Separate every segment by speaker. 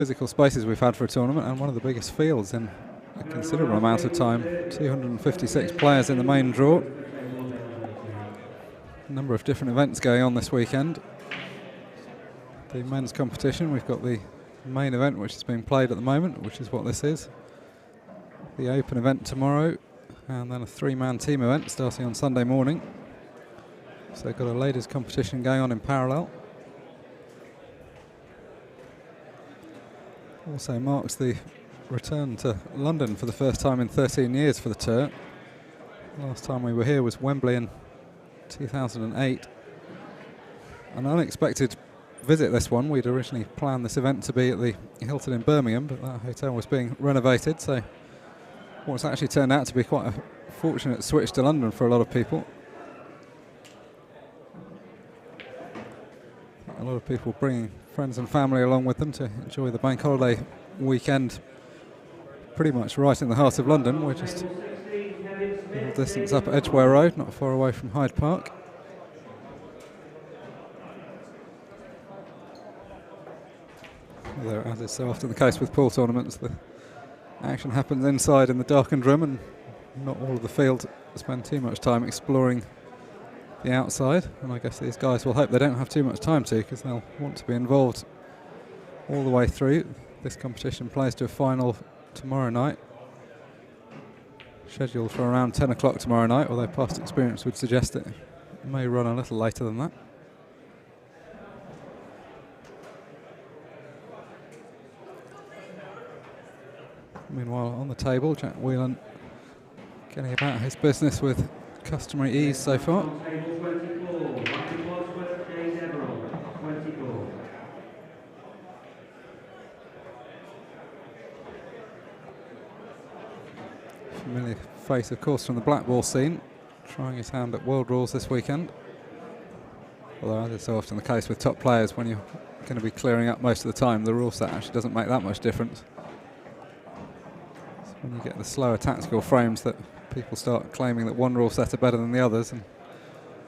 Speaker 1: physical spaces we've had for a tournament, and one of the biggest fields in a considerable amount of time. 256 players in the main draw. A number of different events going on this weekend. The men's competition, we've got the main event which is being played at the moment, which is what this is. The open event tomorrow, and then a 3-man team event starting on Sunday morning. So we've got a ladies competition going on in parallel. Also marks the return to London for the first time in 13 years for the tour. Last time we were here was Wembley in 2008. An unexpected visit, this one. We'd originally planned this event to be at the Hilton in Birmingham, but that hotel was being renovated, so what's actually turned out to be quite a fortunate switch to London for a lot of people. A lot of people bringing friends and family along with them to enjoy the bank holiday weekend pretty much right in the heart of London. We're just a little distance up Edgware Road, not far away from Hyde Park. Although, as is so often the case with pool tournaments, the action happens inside in the darkened room, and not all of the field spend too much time exploring the outside. And I guess these guys will hope they don't have too much time to, because they'll want to be involved all the way through. This competition plays to a final tomorrow night, scheduled for around 10 o'clock tomorrow night, although past experience would suggest it may run a little later than that. Meanwhile, on the table, Jack Whelan getting about his business with customary ease so far. Familiar face, of course, from the black ball scene, trying his hand at world rules this weekend. Although, as is so often the case with top players, when you're going to be clearing up most of the time, the rule set actually doesn't make that much difference. It's when you get the slower tactical frames that people start claiming that one rule set are better than the others, and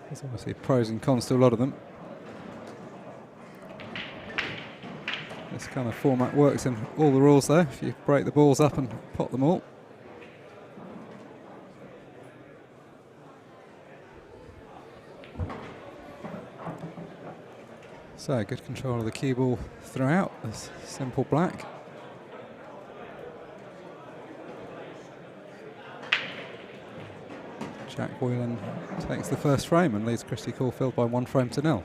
Speaker 1: there's obviously pros and cons to a lot of them. This kind of format works in all the rules though, if you break the balls up and pot them all. So, good control of the cue ball throughout, this simple black. Jack Whelan takes the first frame and leads Kristi Caulfield by 1 frame to 0.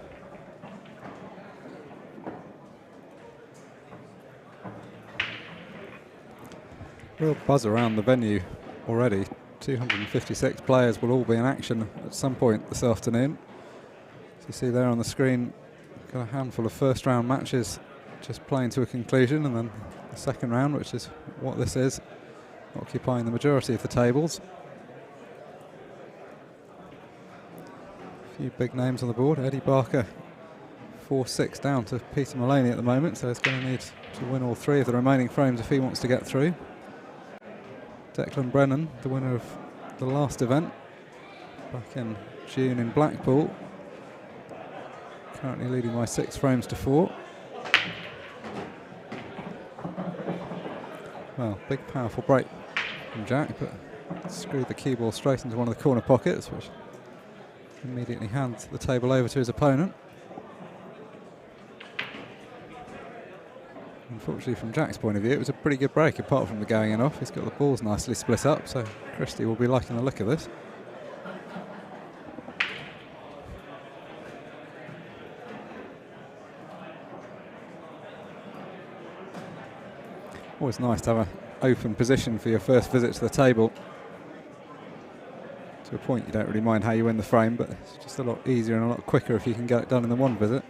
Speaker 1: Real buzz around the venue already. 256 players will all be in action at some point this afternoon. As you see there on the screen, got a handful of first round matches just playing to a conclusion, and then the second round, which is what this is, occupying the majority of the tables. A few big names on the board. Eddie Barker 4-6 down to Peter Mullaney at the moment, so he's going to need to win all 3 of the remaining frames if he wants to get through. Declan Brennan, the winner of the last event back in June in Blackpool, currently leading by 6 frames to 4. Well, big powerful break from Jack, but screwed the cue ball straight into one of the corner pockets, which immediately hands the table over to his opponent. Unfortunately, from Jack's point of view, it was a pretty good break, apart from the going in off. He's got the balls nicely split up, so Kristi will be liking the look of this. Always nice to have an open position for your first visit to the table. To a point, you don't really mind how you win the frame, but it's just a lot easier and a lot quicker if you can get it done in the one visit.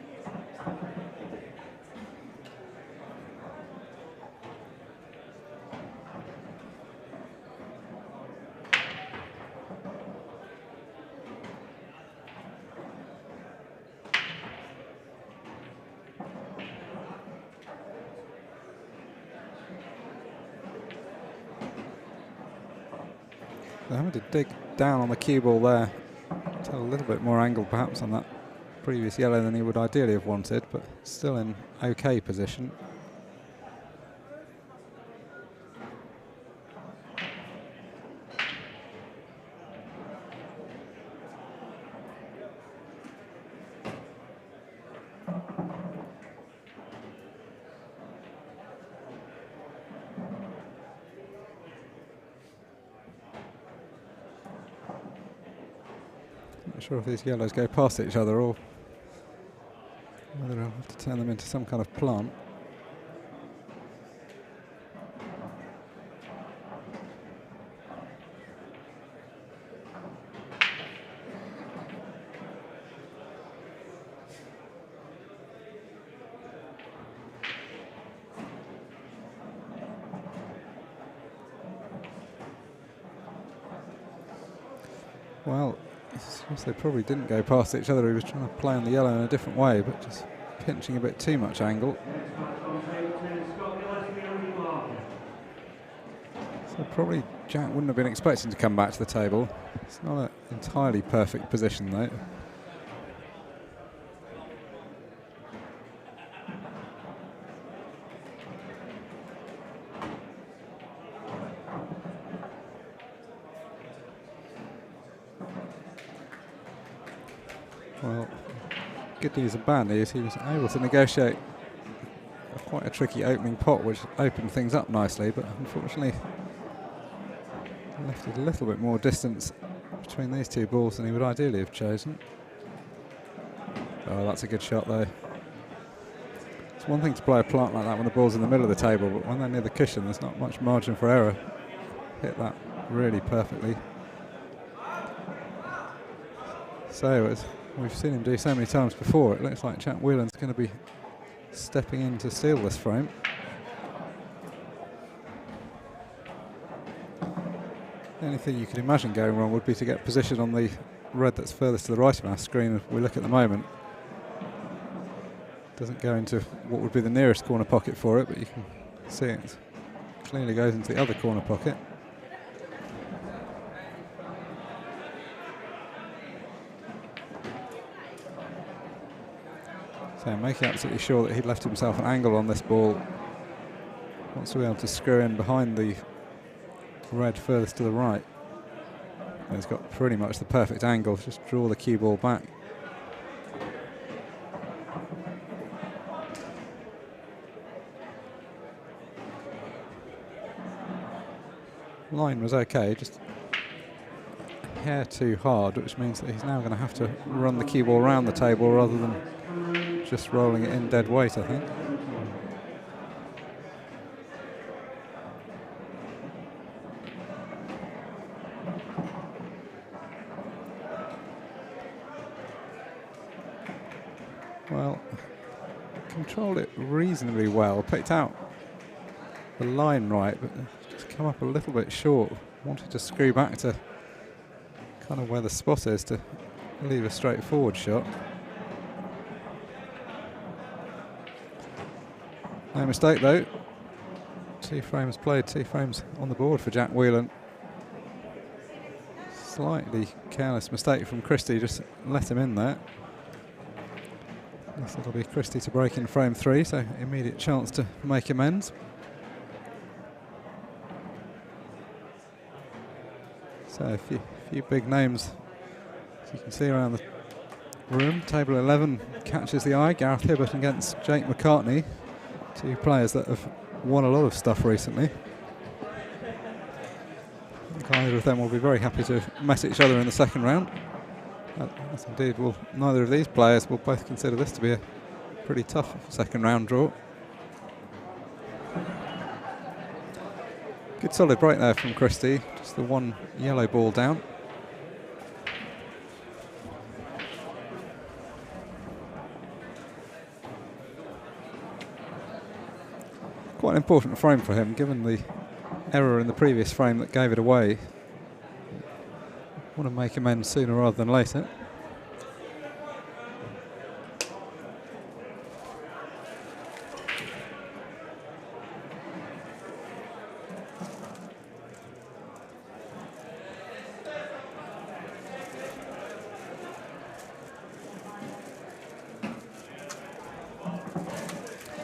Speaker 1: They're having to dig down on the cue ball there. A little bit more angle perhaps on that previous yellow than he would ideally have wanted, but still in okay position. Not sure if these yellows go past each other or whether I'll have to turn them into some kind of plant. Well, they probably didn't go past each other. He was trying to play on the yellow in a different way, but just pinching a bit too much angle. So probably Jack wouldn't have been expecting to come back to the table. It's not an entirely perfect position though. Well, good news and bad news, he was able to negotiate quite a tricky opening pot which opened things up nicely, but unfortunately left a little bit more distance between these two balls than he would ideally have chosen. Oh, that's a good shot though. It's one thing to play a plant like that when the ball's in the middle of the table, but when they're near the cushion there's not much margin for error. Hit that really perfectly. So as we've seen him do so many times before, it looks like Jack Whelan's going to be stepping in to steal this frame. The only thing you could imagine going wrong would be to get position on the red that's furthest to the right of our screen as we look at the moment. Doesn't go into what would be the nearest corner pocket for it, but you can see it clearly goes into the other corner pocket. So making absolutely sure that he'd left himself an angle on this ball. Wants to be able to screw in behind the red furthest to the right. And he's got pretty much the perfect angle. Just draw the cue ball back. Line was okay, just a hair too hard, which means that he's now going to have to run the cue ball around the table rather than just rolling it in dead weight, I think. Well, controlled it reasonably well, picked out the line right, but just come up a little bit short. Wanted to screw back to kind of where the spot is to leave a straightforward shot. No mistake though. 2 frames played, 2 frames on the board for Jack Whelan. Slightly careless mistake from Kristi, just let him in there. Yes, it'll be Kristi to break in frame 3, so immediate chance to make amends. So a few big names, as you can see around the room. Table 11 catches the eye. Gareth Hibbert against Jake McCartney. 2 players that have won a lot of stuff recently. I think either of them will be very happy to met each other in the second round. Yes, indeed, well, neither of these players will both consider this to be a pretty tough second round draw. Good solid break there from Kristi, just the 1 yellow ball down. Quite an important frame for him, given the error in the previous frame that gave it away. Want to make amends sooner rather than later.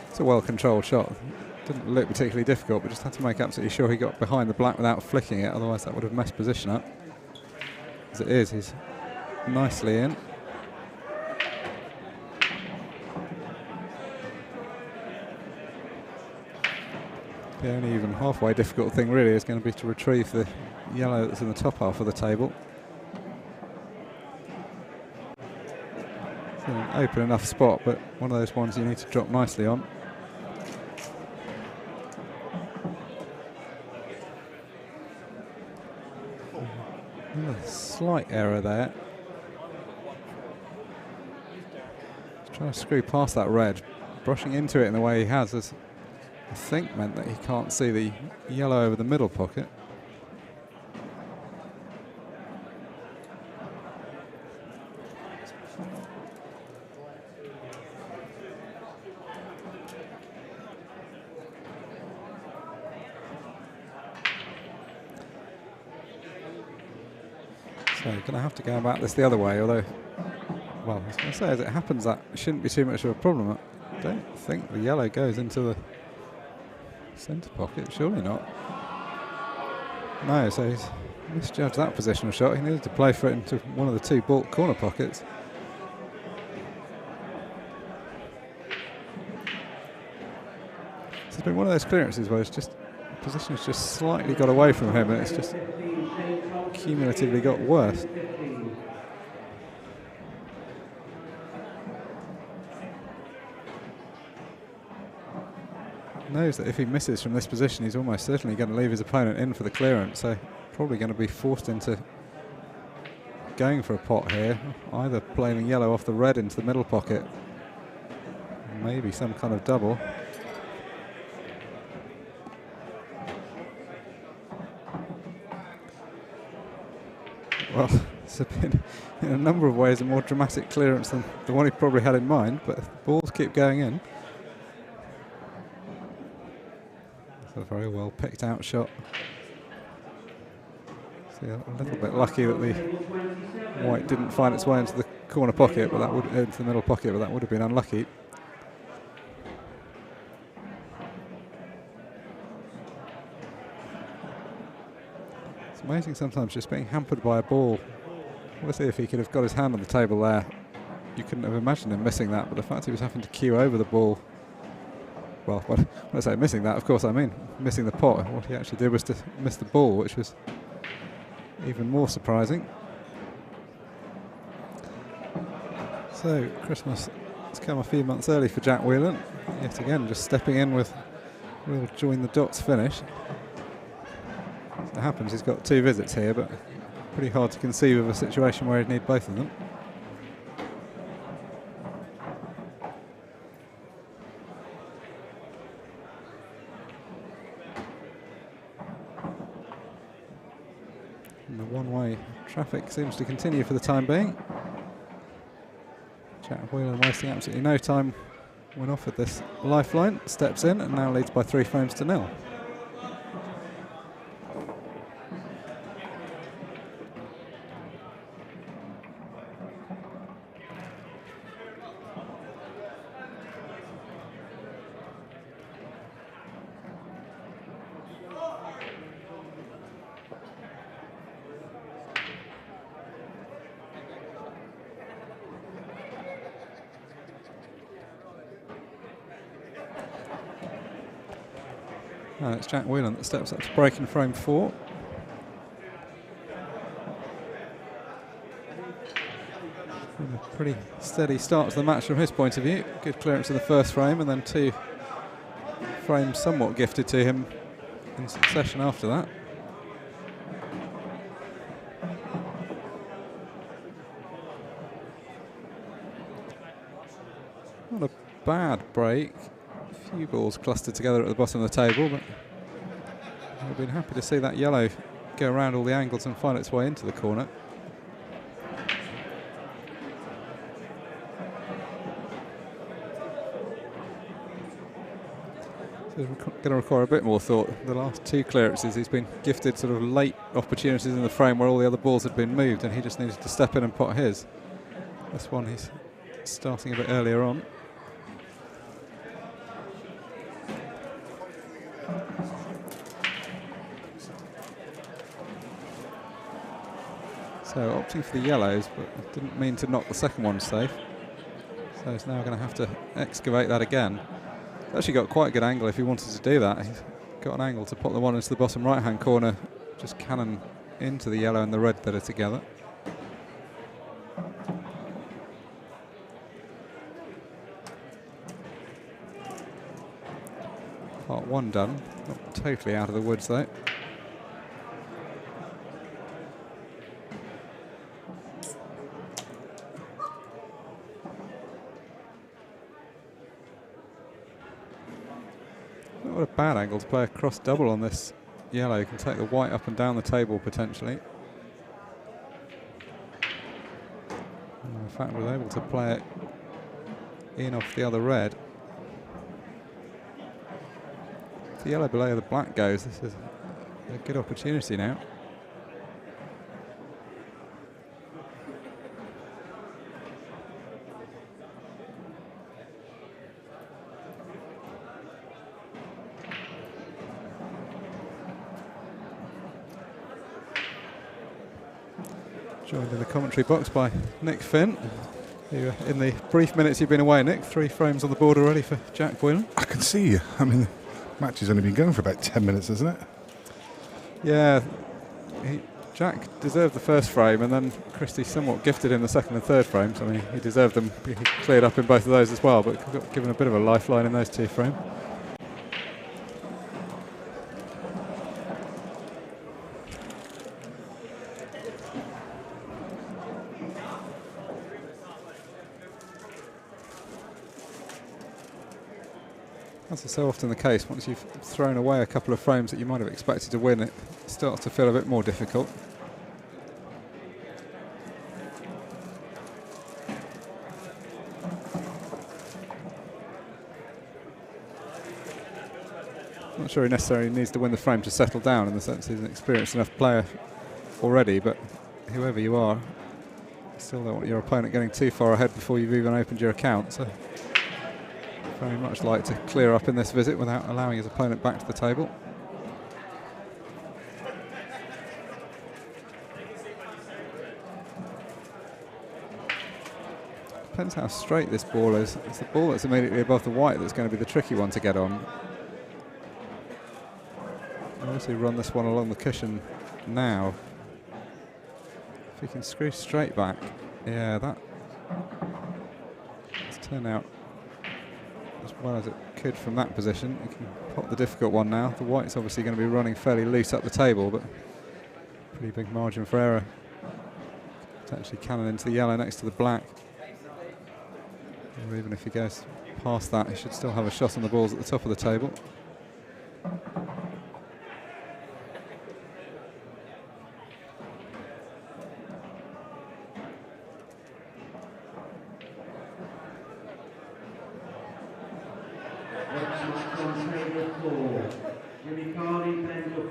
Speaker 1: It's a well-controlled shot. Didn't look particularly difficult, but just had to make absolutely sure he got behind the black without flicking it, otherwise that would have messed position up. As it is, he's nicely in. The only even halfway difficult thing really is going to be to retrieve the yellow that's in the top half of the table. It's an open enough spot, but one of those ones you need to drop nicely on. A slight error there. Trying to screw past that red, brushing into it in the way he has I think meant that he can't see the yellow over the middle pocket. So you're going to have to go about this the other way, although, well, I was going to say, as it happens, that shouldn't be too much of a problem. I don't think the yellow goes into the centre pocket, surely not. No, so he's misjudged that positional shot. He needed to play for it into one of the two baulk corner pockets. So it's been one of those clearances where it's just, the position has just slightly got away from him and it's just cumulatively got worse. Knows that if he misses from this position, he's almost certainly going to leave his opponent in for the clearance, so probably going to be forced into going for a pot here, either playing the yellow off the red into the middle pocket, maybe some kind of double. Well, it's been in a number of ways a more dramatic clearance than the one he probably had in mind, but the balls keep going in. A very well picked out shot. See, a little bit lucky that the white didn't find its way into the corner pocket, but that would into the middle pocket, but that would have been unlucky. It's amazing sometimes just being hampered by a ball. Obviously, if he could have got his hand on the table there, you couldn't have imagined him missing that. But the fact he was having to cue over the ball. Well, when I say missing that, of course I mean missing the pot. What he actually did was to miss the ball, which was even more surprising. So Christmas has come a few months early for Jack Whelan. Yet again, just stepping in with a real join the dots finish. As it happens, he's got two visits here, but pretty hard to conceive of a situation where he'd need both of them. And the one-way traffic seems to continue for the time being. Jack Whelan wasting absolutely no time when offered this lifeline, steps in and now leads by 3 frames to 0. It's Jack Whelan that steps up to break in frame 4. And a pretty steady start to the match from his point of view. Good clearance in the first frame and then 2 frames somewhat gifted to him in succession after that. Not a bad break. A few balls clustered together at the bottom of the table, but I've been happy to see that yellow go around all the angles and find its way into the corner. So it's going to require a bit more thought. The last 2 clearances he's been gifted sort of late opportunities in the frame where all the other balls had been moved and he just needed to step in and pot his. This one he's starting a bit earlier on. So opting for the yellows, but didn't mean to knock the second one safe. So he's now going to have to excavate that again. He's actually got quite a good angle if he wanted to do that. He's got an angle to put the one into the bottom right-hand corner, just cannon into the yellow and the red that are together. part 1 done. Not totally out of the woods though. Not a bad angle to play a cross double on this yellow. You can take the white up and down the table potentially. And in fact, we're able to play it in off the other red. If the yellow below the black goes, this is a good opportunity now. Joined in the commentary box by Nick Finn. In the brief minutes you've been away, Nick, 3 frames on the board already for Jack Whelan.
Speaker 2: I can see you. I mean, the match has only been going for about 10 minutes, hasn't it?
Speaker 1: Yeah, Jack deserved the first frame, and then Kristi somewhat gifted him the second and third frames. I mean, he deserved them. He cleared up in both of those as well, but got given a bit of a lifeline in those 2 frames. As is so often the case, once you've thrown away a couple of frames that you might have expected to win, it starts to feel a bit more difficult. Not sure he necessarily needs to win the frame to settle down, in the sense he's an experienced enough player already, but whoever you are, you still don't want your opponent getting too far ahead before you've even opened your account. So very much like to clear up in this visit without allowing his opponent back to the table. Depends how straight this ball is. It's the ball that's immediately above the white that's going to be the tricky one to get on. Obviously run this one along the cushion now. If he can screw straight back, yeah, that's turned out as well as it could from that position. You can pop the difficult one now. The white's obviously going to be running fairly loose up the table, but pretty big margin for error. Potentially cannon into the yellow next to the black. Or even if he goes past that, he should still have a shot on the balls at the top of the table.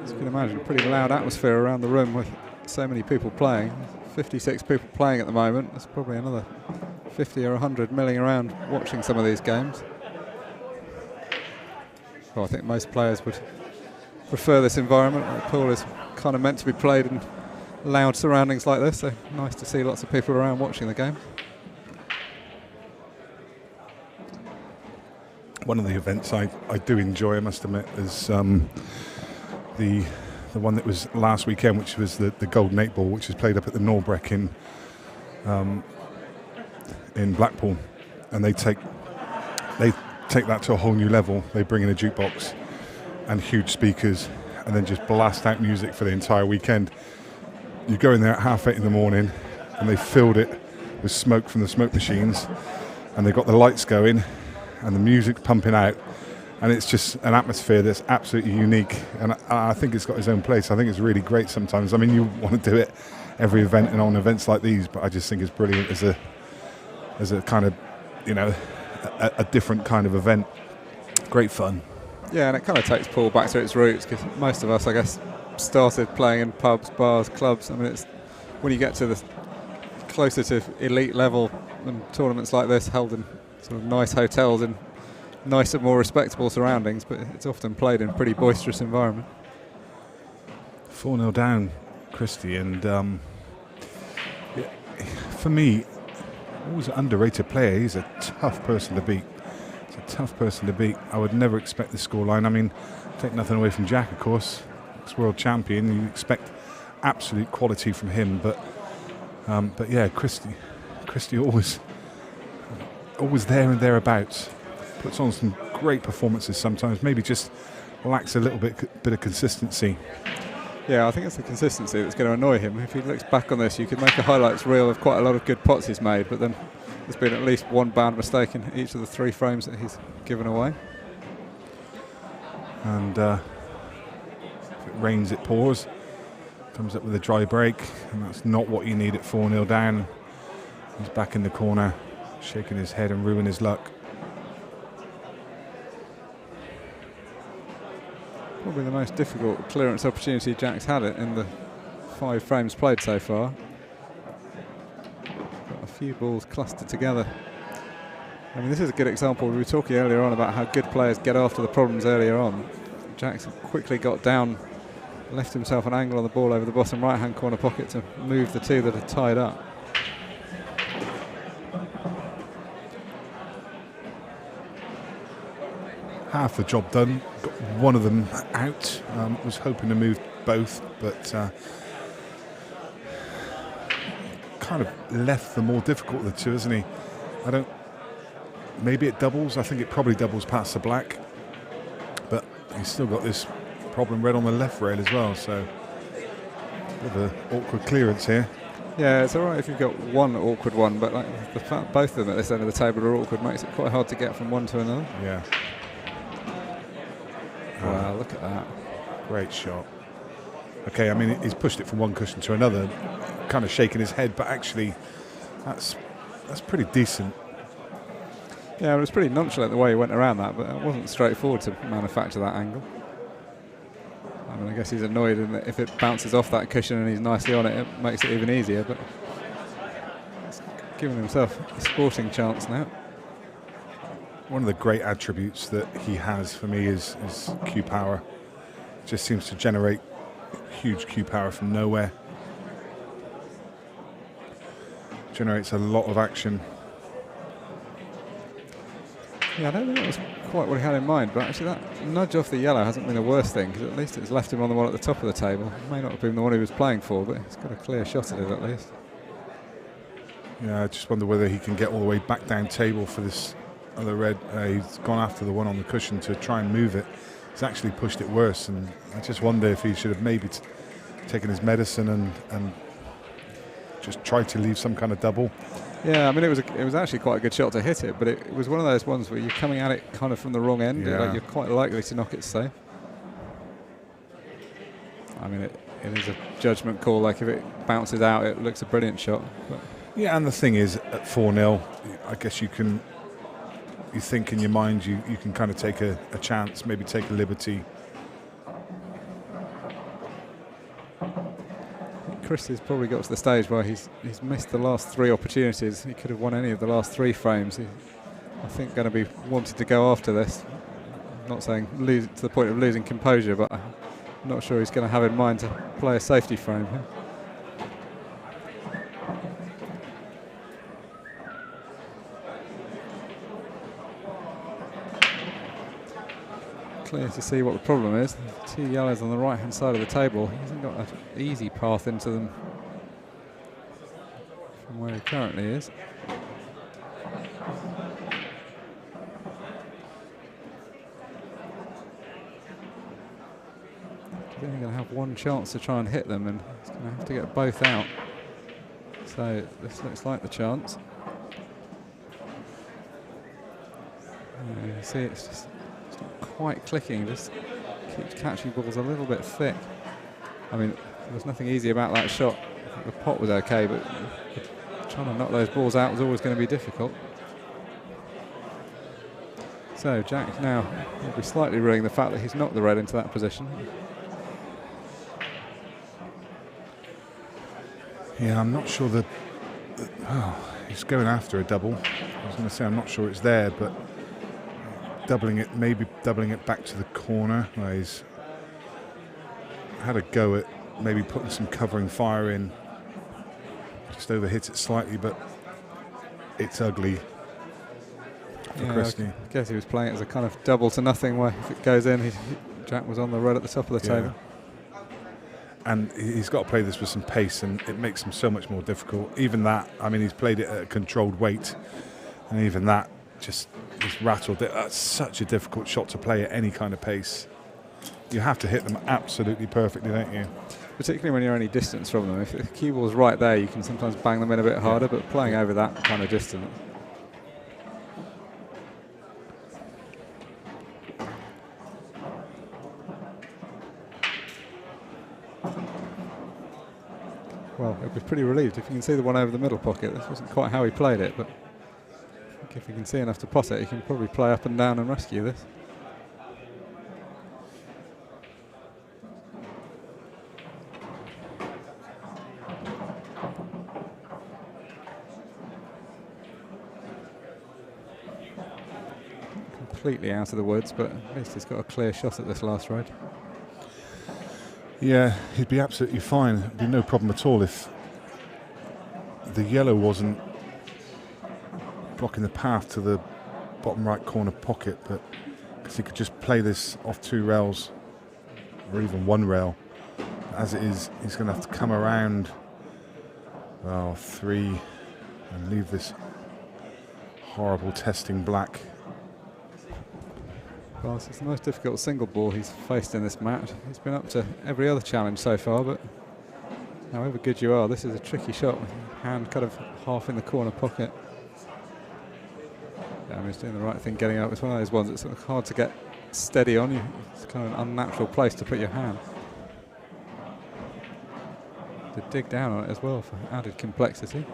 Speaker 1: As you can imagine, a pretty loud atmosphere around the room with so many people playing. 56 people playing at the moment. There's probably another 50 or 100 milling around watching some of these games. Well, I think most players would prefer this environment. The pool is kind of meant to be played in loud surroundings like this, so nice to see lots of people around watching the game.
Speaker 2: One of the events I do enjoy, I must admit, is the one that was last weekend, which was the Golden 8 Ball, which was played up at the Norbreck in Blackpool, and they take that to a whole new level. They bring in a jukebox and huge speakers, and then just blast out music for the entire weekend. You go in there at 8:30 in the morning, and they filled it with smoke from the smoke machines, and they've got the lights going and the music pumping out, and it's just an atmosphere that's absolutely unique, and I think it's got its own place. I think it's really great sometimes. I mean, you want to do it every event and on events like these, but I just think it's brilliant as a kind of, you know, a different kind of event. Great fun. Yeah, and it kind of takes pool back to its roots, because most of us, I guess, started playing in pubs, bars, clubs. I mean, it's when you get to the closer to elite level and tournaments like this held in sort of nice hotels in nicer, more respectable surroundings, but it's often played in a pretty boisterous environment. 4-0 down, Kristi, and for me, always an underrated player. He's a tough person to beat. He's a tough person to beat. I would never expect the scoreline. I mean, take nothing away from Jack, of course. Ex-world champion. You expect absolute quality from him, but yeah, Kristi always there and thereabouts. Puts on some great performances sometimes, maybe just lacks a little bit of consistency.
Speaker 1: Yeah, I think it's the consistency that's going to annoy him. If he looks back on this, you could make a highlights reel of quite a lot of good pots he's made, but then there's been at least one bound mistake in each of the 3 frames that he's given away.
Speaker 2: And if it rains, it pours. Comes up with a dry break, and that's not what you need at 4-0 down. He's back in the corner, shaking his head and ruining his luck.
Speaker 1: Probably the most difficult clearance opportunity Jack's had it in the 5 frames played so far. Got a few balls clustered together. I mean, this is a good example. We were talking earlier on about how good players get after the problems earlier on. Jack's quickly got down, left himself an angle on the ball over the bottom right-hand corner pocket to move the 2 that are tied up.
Speaker 2: Half the job done. Got one of them out. Was hoping to move both, but kind of left the more difficult of the 2, isn't he? I don't. Maybe it doubles. I think it probably doubles past the black, but he's still got this problem red on the left rail as well. So a bit of an awkward clearance here.
Speaker 1: Yeah, it's all right if you've got one awkward one, but like the fact both of them at this end of the table are awkward makes it quite hard to get from one to another.
Speaker 2: Yeah.
Speaker 1: Wow, look at that.
Speaker 2: Great shot. Okay, I mean, he's pushed it from one cushion to another, kind of shaking his head, but actually that's pretty decent.
Speaker 1: Yeah, it was pretty nonchalant the way he went around that, but it wasn't straightforward to manufacture that angle. I mean, I guess he's annoyed in that if it bounces off that cushion and he's nicely on it, it makes it even easier, but he's giving himself a sporting chance now.
Speaker 2: One of the great attributes that he has for me is Q power. Just seems to generate huge Q power from nowhere. Generates a lot of action.
Speaker 1: Yeah, I don't think that was quite what he had in mind, but actually that nudge off the yellow hasn't been the worst thing, because at least it's left him on the one at the top of the table. It may not have been the one he was playing for, but he's got a clear shot at it at least.
Speaker 2: Yeah, I just wonder whether he can get all the way back down table for this other red. He's gone after the one on the cushion to try and move it. He's actually pushed it worse, and I just wonder if he should have maybe taken his medicine and just tried to leave some kind of double.
Speaker 1: Yeah, I mean, it was actually quite a good shot to hit it, but it was one of those ones where you're coming at it kind of from the wrong end.
Speaker 2: Yeah.
Speaker 1: Like you're quite likely to knock it safe. I mean, it is a judgment call. Like if it bounces out, it looks a brilliant shot. But
Speaker 2: Yeah, and the thing is, at 4-0, I guess you think in your mind you can kind of take a chance, maybe take a liberty.
Speaker 1: Kristi's probably got to the stage where he's missed the last 3 opportunities. He could have won any of the last 3 frames. He's, I think, going to be wanting to go after this. I'm not saying lose to the point of losing composure, but I'm not sure he's going to have in mind to play a safety frame here. Clear to see what the problem is. 2 yellows on the right hand side of the table. He hasn't got an easy path into them from where he currently is. He's only going to have one chance to try and hit them, and he's going to have to get both out. So this looks like the chance. You see, it's just not quite clicking, just keeps catching balls a little bit thick. I mean, there was nothing easy about that shot. The pot was okay, but trying to knock those balls out was always going to be difficult. So Jack now will be slightly ruining the fact that he's knocked the red into that position.
Speaker 2: Yeah, I'm not sure that. He's going after a double. I was going to say I'm not sure it's there, but maybe doubling it back to the corner. Where he's had a go at maybe putting some covering fire in. Just overhit it slightly, but it's ugly for Kristi.
Speaker 1: I guess he was playing it as a kind of double to nothing, where if it goes in, Jack was on the red at the top of the table.
Speaker 2: And he's got to play this with some pace, and it makes him so much more difficult. Even that, I mean, he's played it at a controlled weight, and even that just rattled it. That's such a difficult shot to play at any kind of pace. You have to hit them absolutely perfectly, don't you?
Speaker 1: Particularly when you're any distance from them. If the cue ball's right there, you can sometimes bang them in a bit harder, but playing over that kind of distance. Well, he'll be pretty relieved if you can see the one over the middle pocket. This wasn't quite how he played it, but I think if he can see enough to pot it, he can probably play up and down and rescue this. Completely out of the woods, but at least he's got a clear shot at this last ride.
Speaker 2: Yeah, he'd be absolutely fine. It'd be no problem at all if the yellow wasn't blocking the path to the bottom right corner pocket, but because he could just play this off 2 rails or even 1 rail. As it is, he's going to have to come around, well, 3 and leave this horrible testing black.
Speaker 1: Well, it's the most difficult single ball he's faced in this match. He's been up to every other challenge so far, but however good you are, this is a tricky shot with your hand kind of half in the corner pocket. Yeah, I mean, he's doing the right thing getting up. It's one of those ones that's sort of hard to get steady on. It's kind of an unnatural place to put your hand. To dig down on it as well for added complexity.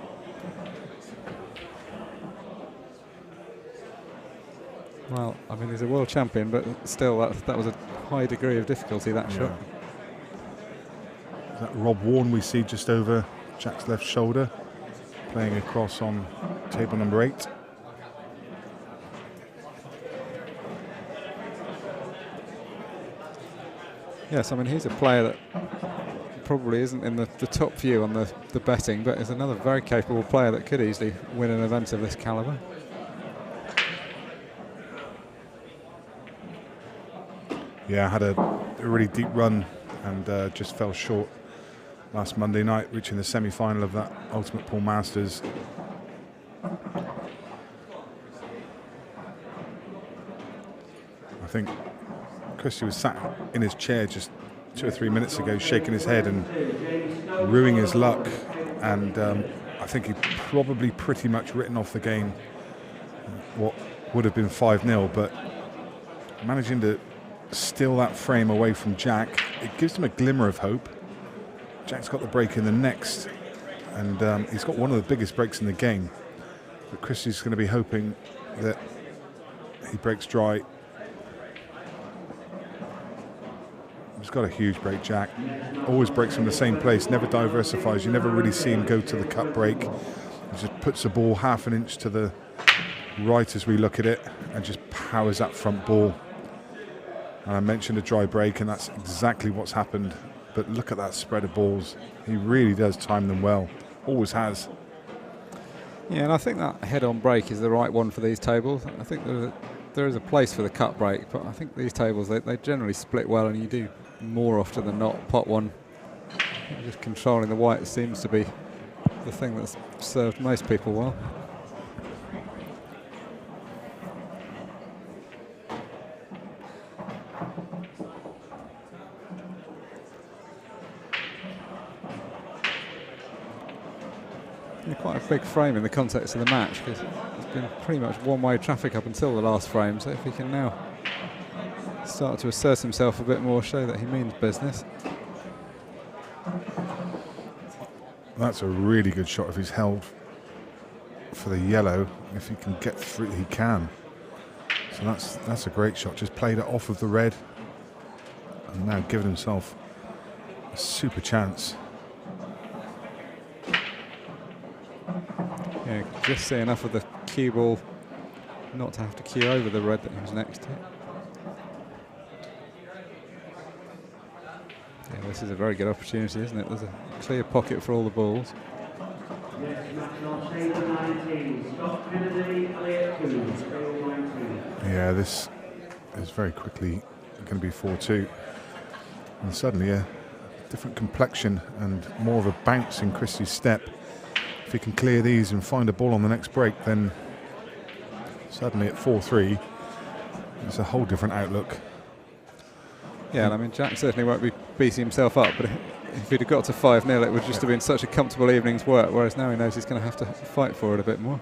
Speaker 1: Well, I mean, he's a world champion, but still, that was a high degree of difficulty, that shot.
Speaker 2: That Rob Warren we see just over Jack's left shoulder, playing across on table number 8.
Speaker 1: Yes, I mean, he's a player that probably isn't in the top few on the betting, but is another very capable player that could easily win an event of this calibre.
Speaker 2: Yeah, had a really deep run and just fell short last Monday night, reaching the semi-final of that Ultimate Pool Masters. I think Kristi was sat in his chair just 2 or 3 minutes ago, shaking his head and ruining his luck. And I think he'd probably pretty much written off the game, what would have been 5-0, but managing to steal that frame away from Jack, it gives him a glimmer of hope. Jack's got the break in the next, and he's got one of the biggest breaks in the game. But Kristi's going to be hoping that he breaks dry. He's got a huge break, Jack. Always breaks from the same place, never diversifies. You never really see him go to the cut break. He just puts the ball half an inch to the right as we look at it and just powers that front ball. And I mentioned a dry break, and that's exactly what's happened. But look at that spread of balls. He really does time them well. Always has.
Speaker 1: Yeah, and I think that head-on break is the right one for these tables. I think there is a place for the cut break, but I think these tables, they generally split well, and you do more often than not pot one. Just controlling the white seems to be the thing that's served most people well. Quite a big frame in the context of the match, because it's been pretty much one-way traffic up until the last frame, so if he can now start to assert himself a bit more, show that he means business.
Speaker 2: That's a really good shot if he's held for the yellow. If he can get through, he can. So that's a great shot. Just played it off of the red and now given himself a super chance.
Speaker 1: Yeah, just see enough of the cue ball not to have to cue over the red that he was next to. Yeah, this is a very good opportunity, isn't it? There's a clear pocket for all the balls.
Speaker 2: Yeah, this is very quickly going to be 4-2. And suddenly a different complexion and more of a bounce in Kristi's step. If he can clear these and find a ball on the next break, then Suddenly at 4-3, it's a whole different outlook.
Speaker 1: Yeah, and I mean, Jack certainly won't be beating himself up, but if he'd have got to 5-0, it would just have been such a comfortable evening's work, whereas now he knows he's going to have to fight for it a bit more.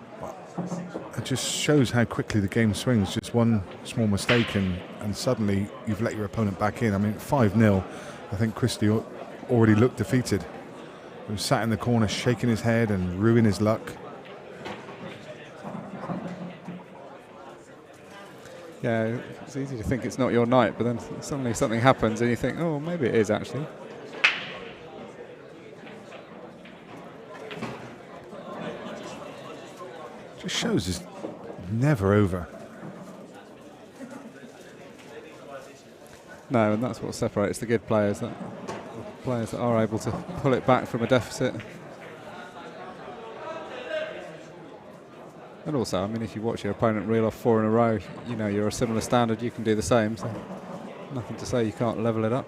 Speaker 2: It just shows how quickly the game swings. Just one small mistake and suddenly you've let your opponent back in. I mean, 5-0, I think Kristi already looked defeated. He was sat in the corner shaking his head and ruining his luck.
Speaker 1: Yeah, it's easy to think it's not your night, but then suddenly something happens and you think, oh, maybe it is actually.
Speaker 2: Just shows it's never over.
Speaker 1: No, and that's what separates the good players, the players that are able to pull it back from a deficit. And also, I mean, if you watch your opponent reel off 4 in a row, you know you're a similar standard, you can do the same, so nothing to say you can't level it up.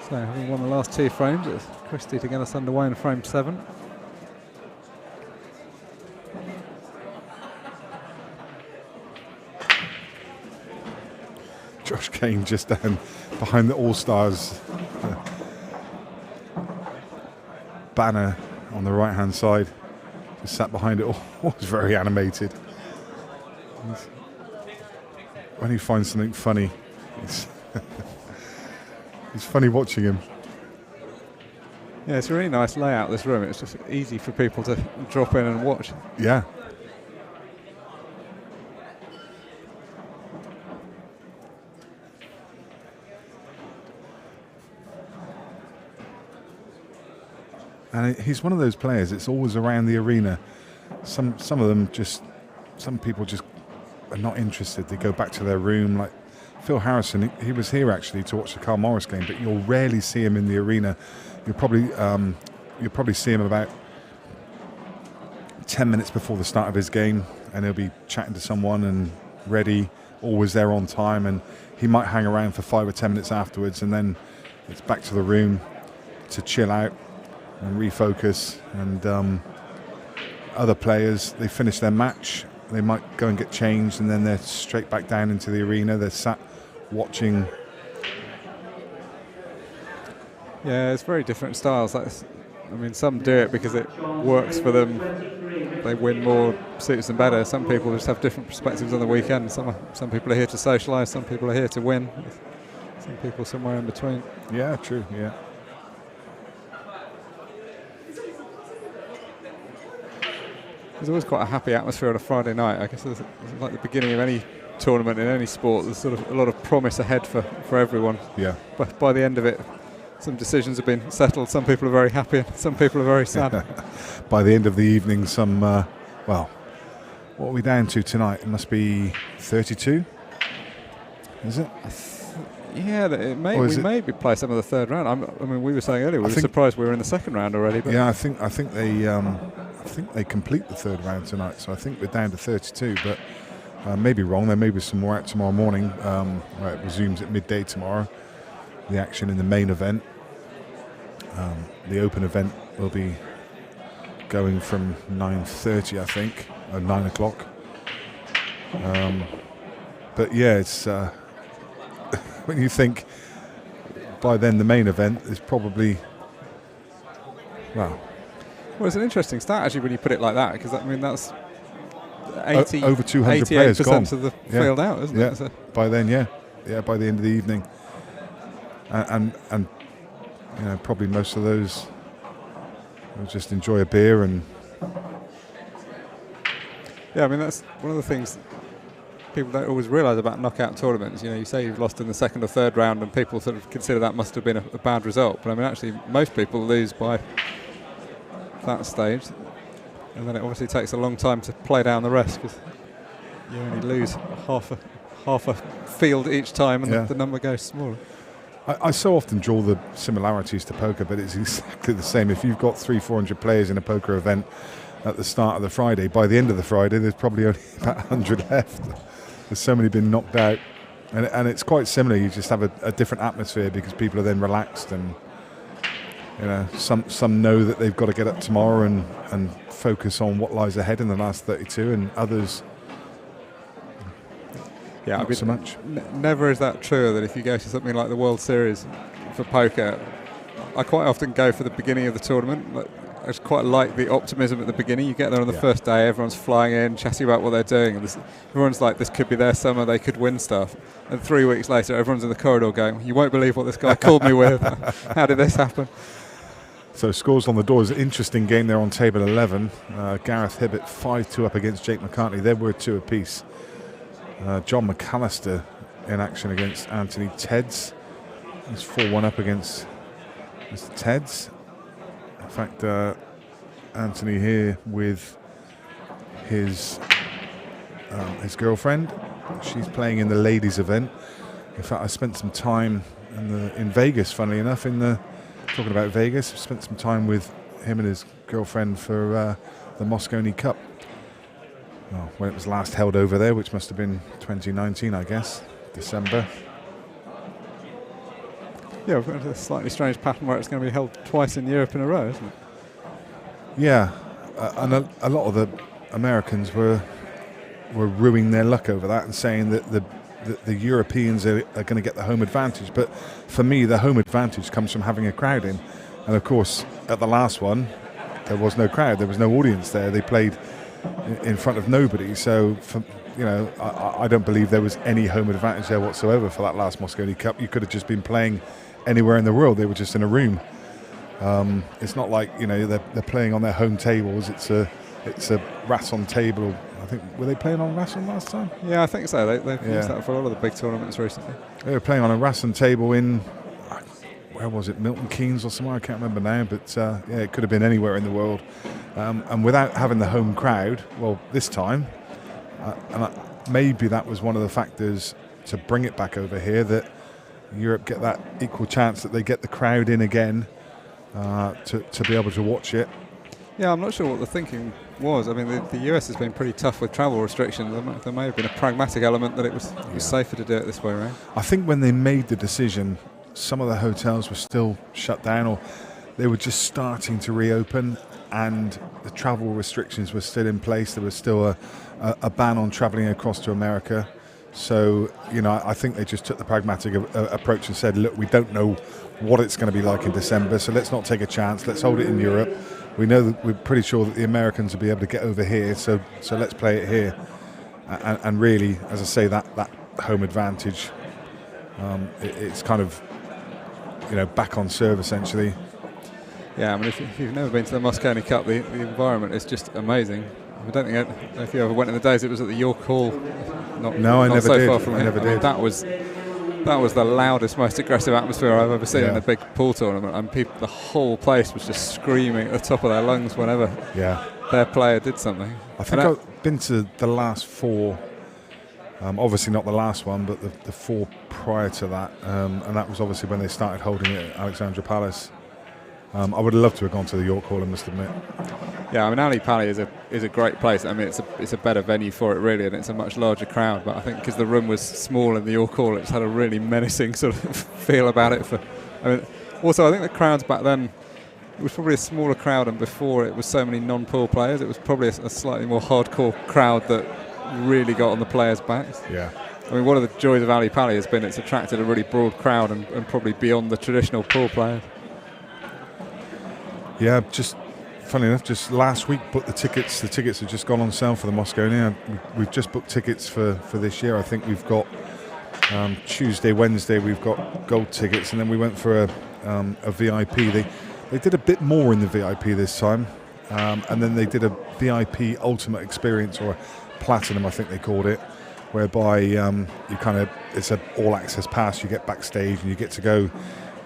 Speaker 1: So, having won the last 2 frames, it's Kristi to get us underway in frame 7.
Speaker 2: Josh Kane just down behind the All-Stars banner on the right-hand side. Just sat behind it all. Was very animated. When he finds something funny, it's funny watching him.
Speaker 1: Yeah, it's a really nice layout, this room. It's just easy for people to drop in and watch.
Speaker 2: Yeah. And he's one of those players, it's always around the arena. Some of them some people just are not interested. They go back to their room. Like Phil Harrison, he was here actually to watch the Carl Morris game, but you'll rarely see him in the arena. You'll probably see him about 10 minutes before the start of his game, and he'll be chatting to someone and ready, always there on time, and he might hang around for 5 or 10 minutes afterwards, and then it's back to the room to chill out and refocus. And other players, they finish their match, they might go and get changed, and then they're straight back down into the arena. They're sat watching.
Speaker 1: Yeah, it's very different styles. I mean, some do it because it works for them. They win more, suits them better. Some people just have different perspectives on the weekend. Some people are here to socialise, some people are here to win. Some people somewhere in between.
Speaker 2: Yeah, true, yeah.
Speaker 1: There's always quite a happy atmosphere on a Friday night. I guess it's like the beginning of any tournament in any sport. There's sort of a lot of promise ahead for everyone.
Speaker 2: Yeah.
Speaker 1: But by the end of it, some decisions have been settled. Some people are very happy, and some people are very sad.
Speaker 2: By the end of the evening, well, what are we down to tonight? It must be 32, is it?
Speaker 1: Yeah, we may play some of the third round. I mean, we were saying earlier, we were surprised we were in the second round already. But
Speaker 2: yeah, I think they complete the third round tonight, so I think we're down to 32. But maybe wrong. There may be some more out tomorrow morning. It resumes at midday tomorrow. The action in the main event. The open event will be going from 9:30, I think, or 9 o'clock. But yeah, it's when you think by then the main event is probably, well,
Speaker 1: it's an interesting stat actually when you put it like that, because I mean that's 80
Speaker 2: over 200 players gone.
Speaker 1: of the field out, isn't it?
Speaker 2: So by then, by the end of the evening, and you know, probably most of those will just enjoy a beer and.
Speaker 1: Yeah, I mean that's one of the things people don't always realise about knockout tournaments. You know, you say you've lost in the second or third round, and people sort of consider that must have been a bad result. But I mean, actually, most people lose by that stage, and then it obviously takes a long time to play down the rest because you only lose half a field each time, and the number goes smaller.
Speaker 2: I so often draw the similarities to poker, but it's exactly the same. If you've got 300-400 players in a poker event at the start of the Friday, by the end of the Friday, there's probably only about 100 left. There's so many been knocked out, and it's quite similar. You just have a different atmosphere because people are then relaxed, and some know that they've got to get up tomorrow and focus on what lies ahead in the last 32, and others.
Speaker 1: Yeah,
Speaker 2: not so much.
Speaker 1: Never is that true that if you go to something like the World Series for poker, I quite often go for the beginning of the tournament. I just quite like the optimism at the beginning. You get there on the first day, everyone's flying in, chatting about what they're doing, and everyone's like, this could be their summer, they could win stuff. And 3 weeks later, everyone's in the corridor going, you won't believe what this guy called me with. How did this happen?
Speaker 2: So scores on the door. It's an interesting game there on table 11. Gareth Hibbett 5-2 up against Jake McCartney. They were 2 apiece. John McAllister in action against Anthony Tedds. He's 4-1 up against Mr. Tedds. In fact, Anthony here with his girlfriend. She's playing in the ladies' event. In fact, I spent some time in Vegas, funnily enough, talking about Vegas. I spent some time with him and his girlfriend for the Moscone Cup. When it was last held over there, which must have been 2019, I guess, December.
Speaker 1: Yeah, we've got a slightly strange pattern where it's going to be held twice in Europe in a row, isn't it?
Speaker 2: Yeah, and a lot of the Americans were ruining their luck over that and saying that the Europeans are going to get the home advantage. But for me, the home advantage comes from having a crowd in. And of course, at the last one, there was no crowd. There was no audience there. They played in front of nobody. So, I don't believe there was any home advantage there whatsoever for that last Moscone Cup. You could have just been playing anywhere in the world. They were just in a room. It's not like they're playing on their home tables. It's a Rasson table. I think, were they playing on Rasson last time?
Speaker 1: Yeah, I think so. They've used that for a lot of the big tournaments recently.
Speaker 2: They were playing on a Rasson table in, where was it, Milton Keynes or somewhere? I can't remember now, but it could have been anywhere in the world. And without having the home crowd, well, this time, maybe that was one of the factors to bring it back over here, that Europe get that equal chance that they get the crowd in again to be able to watch it.
Speaker 1: Yeah, I'm not sure what the thinking was. I mean, the US has been pretty tough with travel restrictions. There may have been a pragmatic element that it was safer to do it this way around.
Speaker 2: I think when they made the decision, some of the hotels were still shut down, or they were just starting to reopen, and the travel restrictions were still in place. There was still a ban on travelling across to America. So, I think they just took the pragmatic approach and said, look, we don't know what it's going to be like in December, so let's not take a chance. Let's hold it in Europe. We know that we're pretty sure that the Americans will be able to get over here, so let's play it here. And really, as I say, that home advantage, it's kind of, back on serve essentially.
Speaker 1: Yeah, I mean, if you've never been to the Moscone Cup, the environment is just amazing. I don't think if you ever went in the days, it was at the York Hall.
Speaker 2: I never
Speaker 1: so
Speaker 2: did.
Speaker 1: Far from
Speaker 2: I never did.
Speaker 1: That was the loudest, most aggressive atmosphere I've ever seen in a big pool tournament, and the whole place was just screaming at the top of their lungs whenever their player did something.
Speaker 2: I think I've been to the last 4. Obviously not the last one, but the 4 prior to that, and that was obviously when they started holding it at Alexandra Palace. I would have loved to have gone to the York Hall, I must admit.
Speaker 1: Yeah, I mean, Ali Pali is a great place. I mean, it's a better venue for it, really, and it's a much larger crowd. But I think because the room was small in the York Hall, it's had a really menacing sort of feel about it. Also, I think the crowds back then, it was probably a smaller crowd, and before it was so many non-pool players, it was probably a slightly more hardcore crowd that really got on the players' backs.
Speaker 2: Yeah.
Speaker 1: I mean, one of the joys of Ali Pali has been it's attracted a really broad crowd and probably beyond the traditional pool players.
Speaker 2: Yeah, just funny enough, just last week booked the tickets. The tickets have just gone on sale for the Moscone. We've just booked tickets for this year. I think we've got Tuesday, Wednesday, we've got gold tickets, and then we went for a VIP. They did a bit more in the VIP this time, and then they did a VIP Ultimate Experience, or a Platinum, I think they called it, whereby it's an all-access pass. You get backstage and you get to go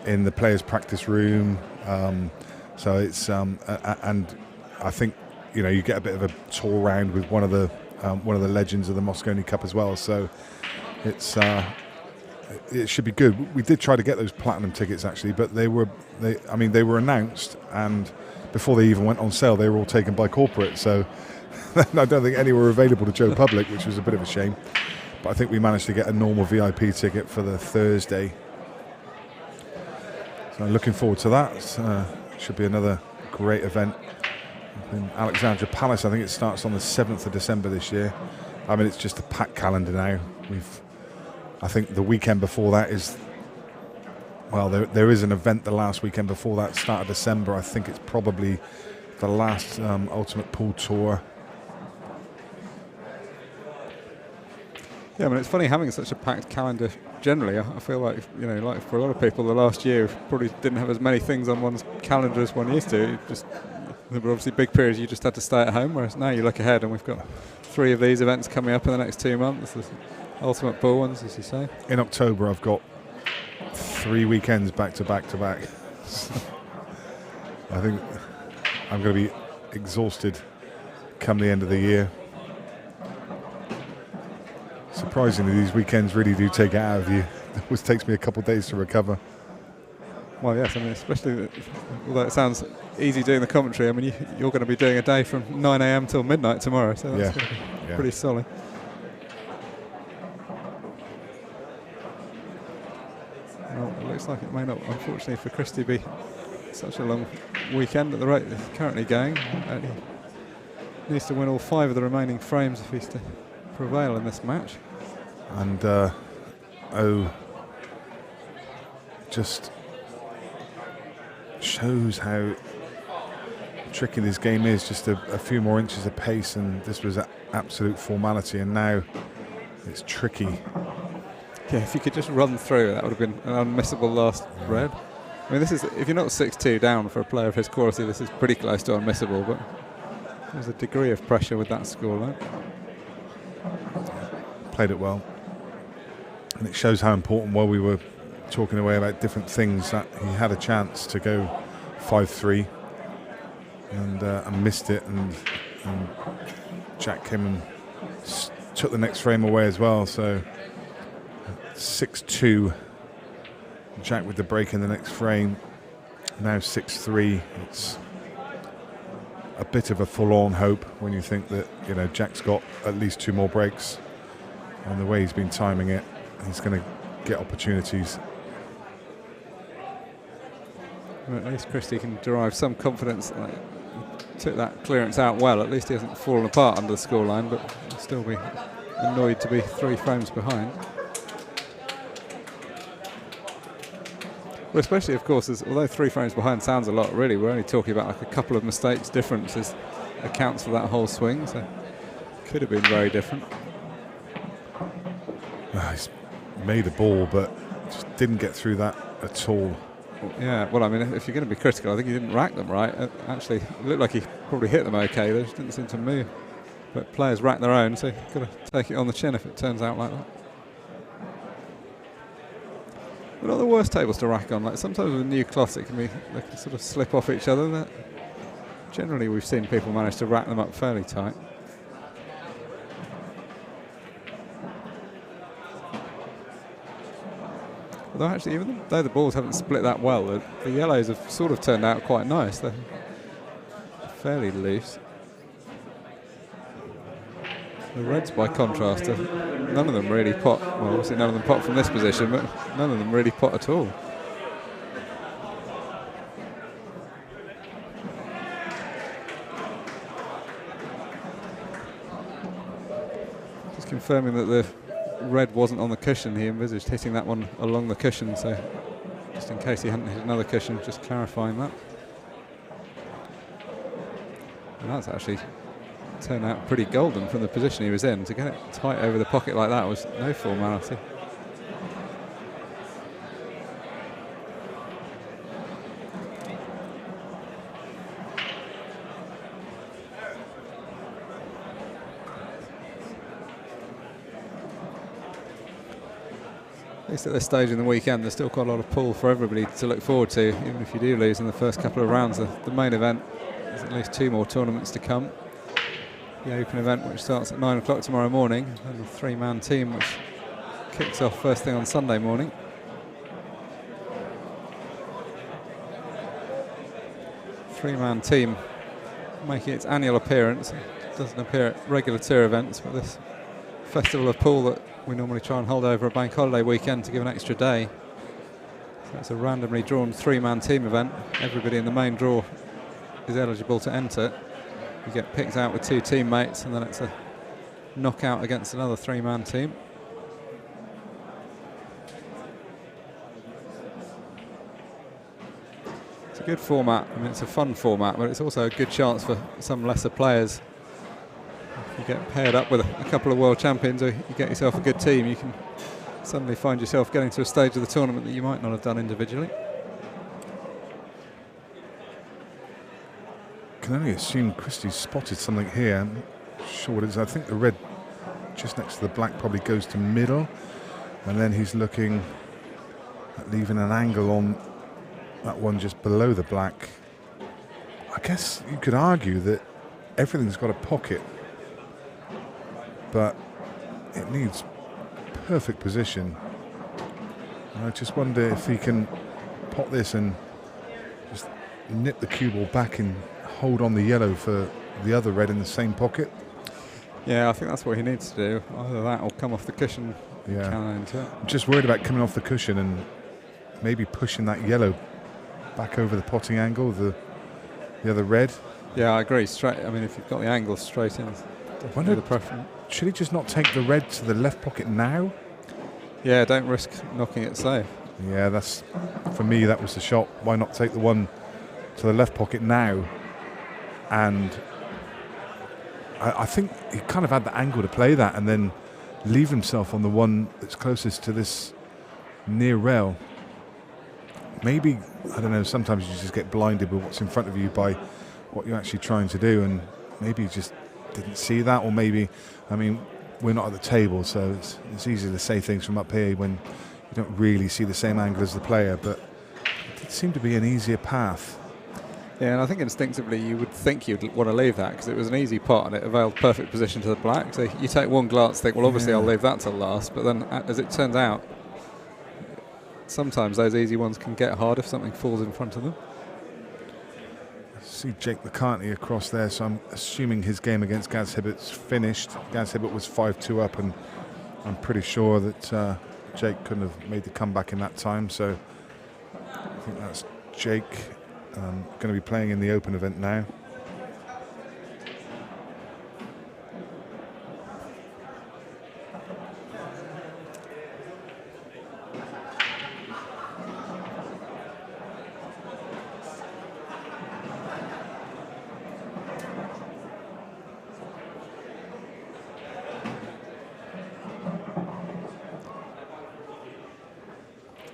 Speaker 2: in the players' practice room. So it's and I think you get a bit of a tour around with one of the legends of the Moscone Cup as well. So it should be good. We did try to get those platinum tickets actually, but they were announced, and before they even went on sale, they were all taken by corporate. So I don't think any were available to Joe Public, which was a bit of a shame. But I think we managed to get a normal VIP ticket for the Thursday. So looking forward to that. Should be another great event in Alexandra Palace. I think it starts on the 7th of December this year. I mean, it's just a packed calendar now. I think the weekend before that is, well, there is an event the last weekend before that, start of December. I think it's probably the last Ultimate Pool Tour.
Speaker 1: Yeah, I mean, it's funny having such a packed calendar generally. I feel like, you know, like for a lot of people, the last year probably didn't have as many things on one's calendar as one used to. There were obviously big periods you just had to stay at home, whereas now you look ahead and we've got 3 of these events coming up in the next 2 months. The Ultimate Pool ones, as you say.
Speaker 2: In October, I've got 3 weekends back to back to back. I think I'm going to be exhausted come the end of the year. Surprisingly, these weekends really do take it out of you. It always takes me a couple of days to recover.
Speaker 1: Well, yes, I mean, especially, although it sounds easy doing the commentary, I mean, you're going to be doing a day from 9 a.m. till midnight tomorrow, so that's going to be pretty solid. Well, it looks like it may not, unfortunately for Kristi, be such a long weekend at the rate it's currently going. He needs to win all 5 of the remaining frames if he's to prevail in this match.
Speaker 2: And just shows how tricky this game is. Just a few more inches of pace and this was absolute formality, and now it's tricky.
Speaker 1: Yeah, if you could just run through, that would have been an unmissable last red. I mean, this is, if you're not 6-2 down for a player of his quality, this is pretty close to unmissable, but there's a degree of pressure with that scoreline.
Speaker 2: Played it well, and it shows how important, while we were talking away about different things, that he had a chance to go 5-3 and missed it, and Jack came and took the next frame away as well. So 6-2, Jack with the break in the next frame. Now 6-3. It's a bit of a forlorn hope when you think that, you know, Jack's got at least 2 more breaks, and the way he's been timing it, he's going to get opportunities.
Speaker 1: Well, at least Kristi can derive some confidence. Like, took that clearance out well. At least he hasn't fallen apart under the scoreline, but he'll still be annoyed to be 3 frames behind. Well, especially, of course, although 3 frames behind sounds a lot, really, we're only talking about like a couple of mistakes differences accounts for that whole swing, so could have been very different.
Speaker 2: He's made a ball, but just didn't get through that at all.
Speaker 1: Yeah, well, I mean, if you're going to be critical, I think he didn't rack them right. Actually, it looked like he probably hit them okay. They just didn't seem to move. But players rack their own, so you've got to take it on the chin if it turns out like that. They're not the worst tables to rack on. Like sometimes with new cloths, they can sort of slip off each other. Generally, we've seen people manage to rack them up fairly tight. Although actually, even though the balls haven't split that well, the yellows have sort of turned out quite nice. They're fairly loose. The reds, by contrast, none of them really pot. Well, obviously none of them pot from this position, but none of them really pot at all. Just confirming that the red wasn't on the cushion. He envisaged hitting that one along the cushion, so just in case he hadn't hit another cushion, just clarifying that. And that's actually turned out pretty golden from the position he was in. To get it tight over the pocket like that was no formality. At least at this stage in the weekend, there's still quite a lot of pool for everybody to look forward to, even if you do lose in the first couple of rounds. The main event, there's at least 2 more tournaments to come. The Open event, which starts at 9 o'clock tomorrow morning, and the 3-man team, which kicks off first thing on Sunday morning. Three-man team making its annual appearance. It doesn't appear at regular tour events, but this Festival of Pool that we normally try and hold over a bank holiday weekend to give an extra day. So it's a randomly drawn 3-man team event. Everybody in the main draw is eligible to enter. You get picked out with 2 teammates, and then it's a knockout against another 3-man team. It's a good format. I mean, it's a fun format, but it's also a good chance for some lesser players. If you get paired up with a couple of world champions, or you get yourself a good team, you can suddenly find yourself getting to a stage of the tournament that you might not have done individually.
Speaker 2: Can only assume Kristi's spotted something here. I'm not sure what it is. I think the red just next to the black probably goes to middle, and then he's looking at leaving an angle on that one just below the black. I guess you could argue that everything's got a pocket, but it needs perfect position. And I just wonder if he can pot this and just nip the cue ball back and hold on the yellow for the other red in the same pocket.
Speaker 1: Yeah, I think that's what he needs to do. Either that or come off the cushion.
Speaker 2: Yeah,
Speaker 1: into it.
Speaker 2: I'm just worried about coming off the cushion and maybe pushing that yellow back over the potting angle, the other red.
Speaker 1: Yeah, I agree. Straight. I mean, if you've got the angle straight in, definitely the preference.
Speaker 2: Should he just not take the red to the left pocket now?
Speaker 1: Yeah, don't risk knocking it safe.
Speaker 2: Yeah, that's, for me, that was the shot. Why not take the one to the left pocket now? And I think he kind of had the angle to play that and then leave himself on the one that's closest to this near rail. Maybe, I don't know, sometimes you just get blinded with what's in front of you by what you're actually trying to do, and maybe he just didn't see that, or maybe, I mean, we're not at the table, so it's easy to say things from up here when you don't really see the same angle as the player, but it seemed to be an easier path.
Speaker 1: Yeah, and I think instinctively you would think you'd want to leave that because it was an easy pot and it availed perfect position to the black. So you take one glance, think, well, obviously I'll leave that till last. But then, as it turns out, sometimes those easy ones can get hard if something falls in front of them.
Speaker 2: See Jake McCartney across there, so I'm assuming his game against Gaz Hibbert's finished. Gaz Hibbert was 5-2 up, and I'm pretty sure that Jake couldn't have made the comeback in that time. So I think that's Jake. Going to be playing in the open event now.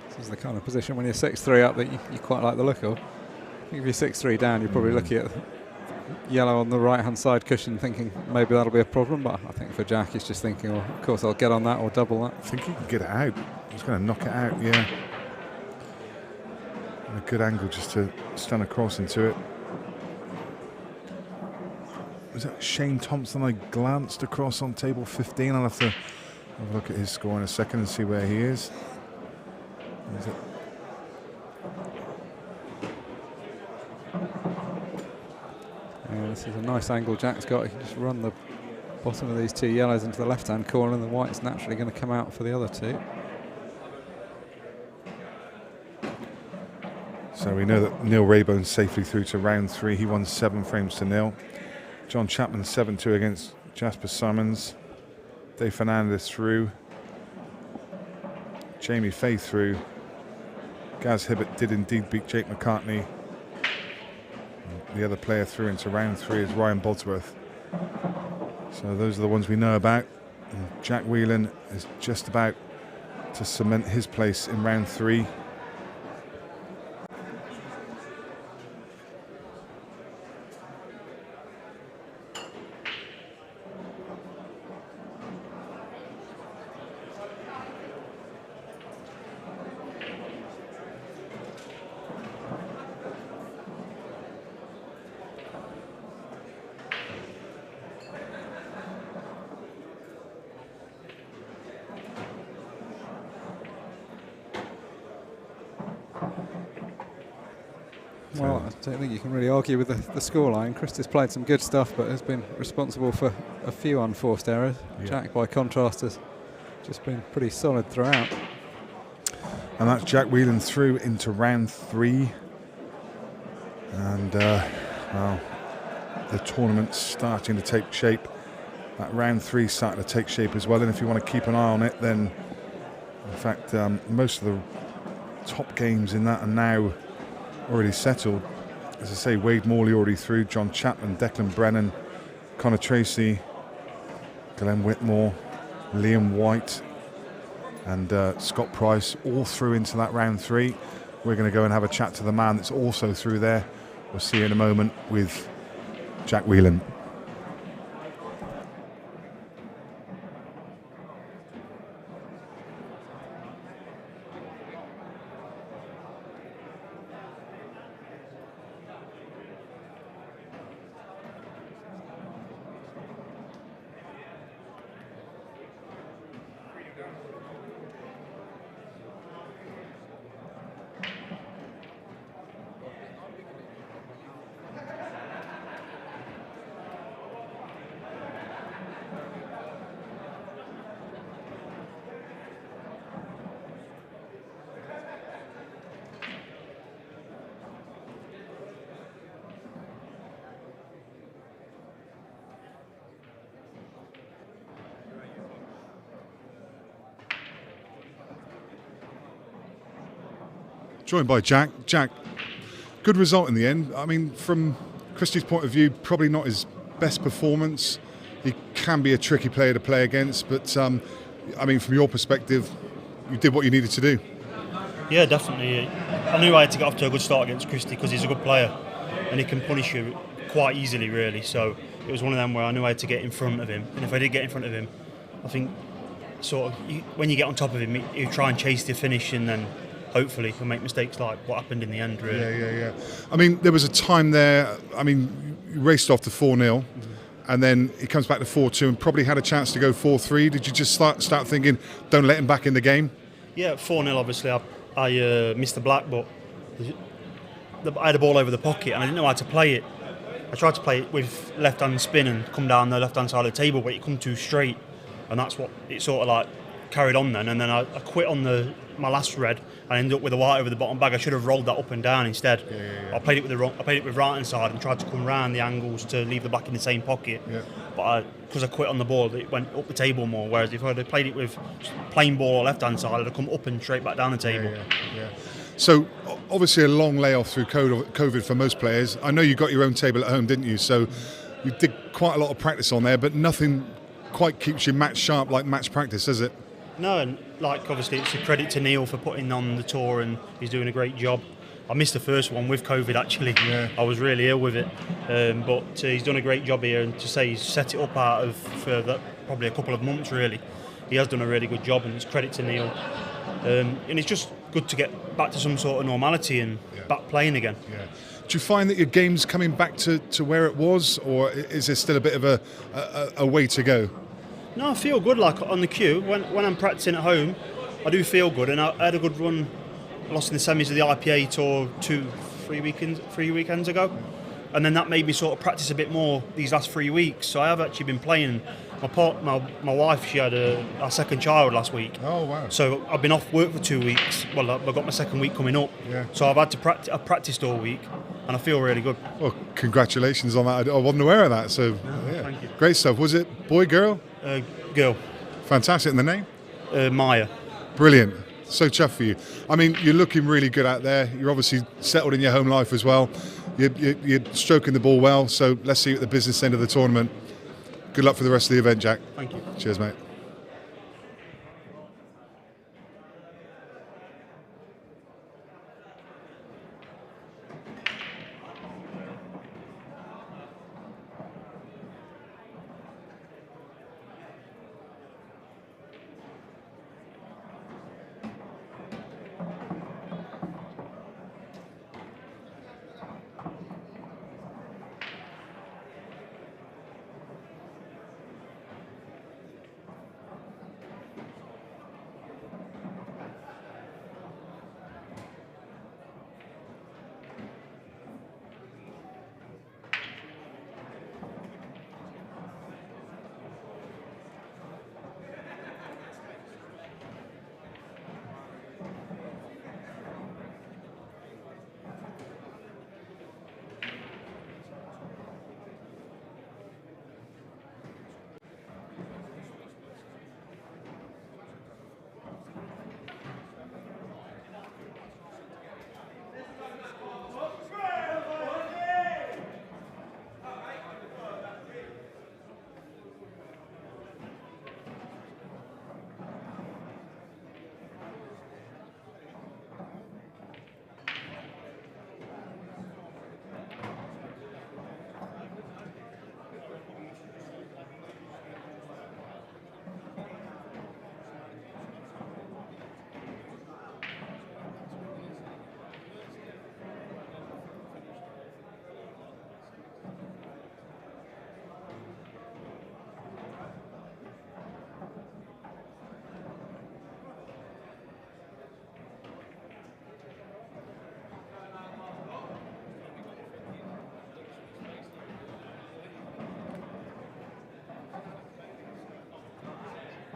Speaker 1: This is the kind of position when you're 6-3 up that you quite like the look of. I think if you're 6-3 down, you're probably looking at yellow on the right-hand side cushion thinking maybe that'll be a problem, but I think for Jack he's just thinking, well, of course I'll get on that or double that.
Speaker 2: I think he can get it out. He's going to knock it out, yeah. And a good angle just to stand across into it. Was that Shane Thompson I glanced across on table 15? I'll have to have a look at his score in a second and see where he is. Is it?
Speaker 1: This is a nice angle Jack's got. He can just run the bottom of these 2 yellows into the left-hand corner, and the white's naturally going to come out for the other 2.
Speaker 2: So we know that Neil Raybone's safely through to round 3. He won 7 frames to 0. John Chapman 7-2 against Jasper Summons. Dave Fernandez through. Jamie Fay through. Gaz Hibbert did indeed beat Jake McCartney. The other player through into round 3 is Ryan Bodsworth. So those are the ones we know about. And Jack Whelan is just about to cement his place in round 3.
Speaker 1: Well, I don't think you can really argue with the scoreline. Kristi's played some good stuff, but has been responsible for a few unforced errors.
Speaker 2: Yeah.
Speaker 1: Jack, by contrast, has just been pretty solid throughout.
Speaker 2: And that's Jack Whelan through into round 3. And, well, the tournament's starting to take shape. That round 3 starting to take shape as well. And if you want to keep an eye on it, then, in fact, most of the top games in that are now already settled. As I say, Wade Morley already through, John Chapman, Declan Brennan, Connor Tracy, Glenn Whitmore, Liam White, and Scott Price, all through into that round 3. We're going to go and have a chat to the man that's also through there. We'll see you in a moment with Jack Whelan. Joined by Jack. Jack, good result in the end. I mean, from Kristi's point of view, probably not his best performance. He can be a tricky player to play against, but I mean, from your perspective, you did what you needed to do.
Speaker 3: Yeah, definitely. I knew I had to get off to a good start against Kristi because he's a good player and he can punish you quite easily, really. So it was one of them where I knew I had to get in front of him, and if I did get in front of him, I think sort of when you get on top of him, you try and chase the finish, and then hopefully he'll make mistakes like what happened in the end, really.
Speaker 2: Yeah. I mean, there was a time there, I mean, you raced off to 4-0, and then he comes back to 4-2 and probably had a chance to go 4-3. Did you just start thinking, don't let him back in the game? Yeah,
Speaker 3: 4-0, obviously. I missed the black, but I had a ball over the pocket and I didn't know how to play it. I tried to play it with left-hand spin and come down the left-hand side of the table, but it come too straight, and that's what it sort of like carried on then. And then I quit on my last red. I ended up with a white over the bottom bag. I should have rolled that up and down instead.
Speaker 2: Yeah.
Speaker 3: I played it with right hand side and tried to come round the angles to leave the black in the same pocket.
Speaker 2: Yeah.
Speaker 3: But because I quit on the ball, it went up the table more. Whereas if I had played it with plain ball or left hand side, I'd have come up and straight back down the table.
Speaker 2: Yeah. So obviously a long layoff through COVID for most players. I know you got your own table at home, didn't you? So you did quite a lot of practice on there, but nothing quite keeps you match sharp like match practice, does it?
Speaker 3: No, and like obviously it's a credit to Neil for putting on the tour, and he's doing a great job. I missed the first one with COVID actually.
Speaker 2: Yeah.
Speaker 3: I was really ill with it, but he's done a great job here, and to say he's set it up for probably a couple of months really. He has done a really good job, and it's credit to Neil. And it's just good to get back to some sort of normality and back playing again.
Speaker 2: Yeah. Do you find that your game's coming back to where it was, or is there still a bit of a way to go?
Speaker 3: No, I feel good. Like on the queue, when I'm practicing at home, I do feel good, and I had a good run. I lost in the semis of the IPA tour 3 weekends ago, and then that made me sort of practice a bit more these last 3 weeks. So I have actually been playing. My wife, she had our second child last week.
Speaker 2: Oh wow!
Speaker 3: So I've been off work for 2 weeks. Well, I've got my second week coming up.
Speaker 2: Yeah.
Speaker 3: So I've had to practice. I've practiced all week, and I feel really good.
Speaker 2: Well, congratulations on that. I wasn't aware of that. So
Speaker 3: Thank you.
Speaker 2: Great stuff. Was it boy, girl?
Speaker 3: Girl.
Speaker 2: Fantastic. And the name?
Speaker 3: Maya.
Speaker 2: Brilliant. So tough for you. I mean, you're looking really good out there. You're obviously settled in your home life as well. You're stroking the ball well. So let's see you at the business end of the tournament. Good luck for the rest of the event, Jack.
Speaker 3: Thank you.
Speaker 2: Cheers, mate.